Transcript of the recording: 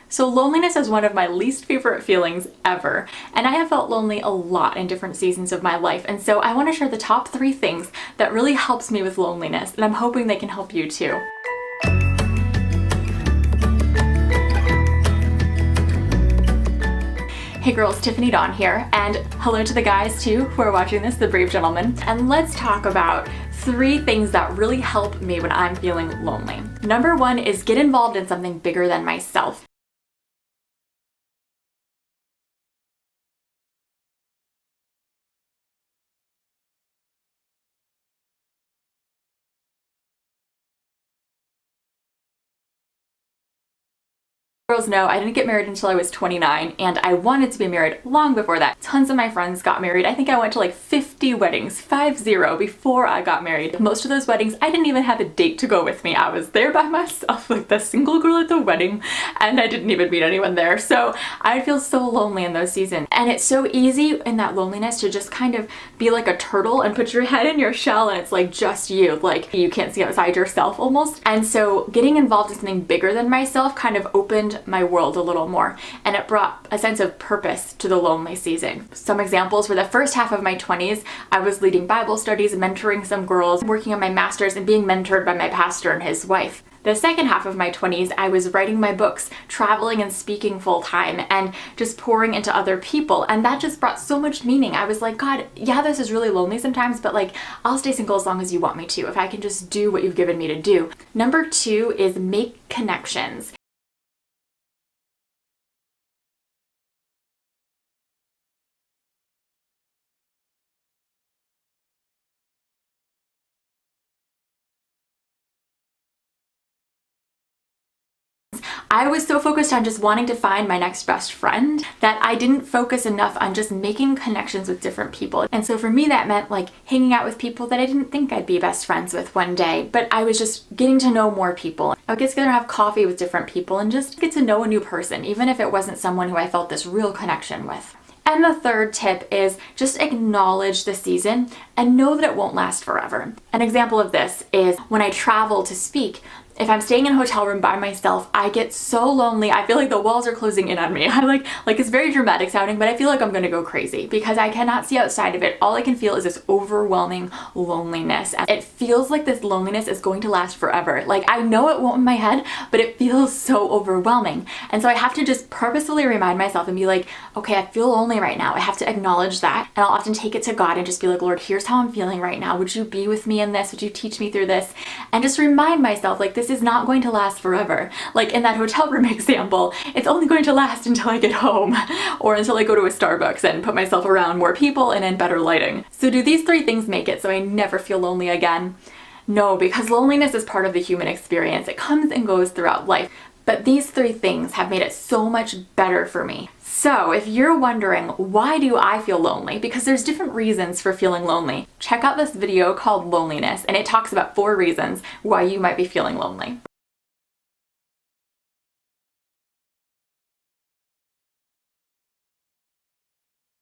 So loneliness is one of my least favorite feelings ever, and I have felt lonely a lot in different seasons of my life, and so I want to share the top 3 things that really helps me with loneliness, and I'm hoping they can help you too. Hey girls, Tiffany Dawn here, and hello to the guys too who are watching this, the brave gentlemen. And let's talk about 3 things that really help me when I'm feeling lonely. Number 1 is get involved in something bigger than myself. Girls know I didn't get married until I was 29, and I wanted to be married long before that. Tons of my friends got married. I think I went to like 50 weddings, 50, before I got married. Most of those weddings, I didn't even have a date to go with me. I was there by myself, like the single girl at the wedding, and I didn't even meet anyone there. So I feel so lonely in those seasons. And it's so easy in that loneliness to just kind of be like a turtle and put your head in your shell, and it's like just you, like you can't see outside yourself almost. And so getting involved in something bigger than myself kind of opened my world a little more, and it brought a sense of purpose to the lonely season. Some examples were the first half of my 20s, I was leading Bible studies, mentoring some girls, working on my master's, and being mentored by my pastor and his wife. The second half of my 20s, I was writing my books, traveling and speaking full time, and just pouring into other people, and that just brought so much meaning. I was like, God, yeah, this is really lonely sometimes, but like, I'll stay single as long as you want me to, if I can just do what you've given me to do. Number 2 is make connections. I was so focused on just wanting to find my next best friend that I didn't focus enough on just making connections with different people. And so for me, that meant like hanging out with people that I didn't think I'd be best friends with one day, but I was just getting to know more people. I would get together and have coffee with different people and just get to know a new person, even if it wasn't someone who I felt this real connection with. And the third tip is just acknowledge the season and know that it won't last forever. An example of this is when I travel to speak. If I'm staying in a hotel room by myself, I get so lonely. I feel like the walls are closing in on me. I like it's very dramatic sounding, but I feel like I'm gonna go crazy because I cannot see outside of it. All I can feel is this overwhelming loneliness. And it feels like this loneliness is going to last forever. Like I know it won't in my head, but it feels so overwhelming. And so I have to just purposefully remind myself and be like, okay, I feel lonely right now. I have to acknowledge that. And I'll often take it to God and just be like, Lord, here's how I'm feeling right now. Would you be with me in this? Would you teach me through this? And just remind myself like this is not going to last forever. Like in that hotel room example, it's only going to last until I get home or until I go to a Starbucks and put myself around more people and in better lighting. So do these 3 things make it so I never feel lonely again? No, because loneliness is part of the human experience. It comes and goes throughout life. But these 3 things have made it so much better for me. So if you're wondering, why do I feel lonely? Because there's different reasons for feeling lonely. Check out this video called Loneliness, and it talks about 4 reasons why you might be feeling lonely.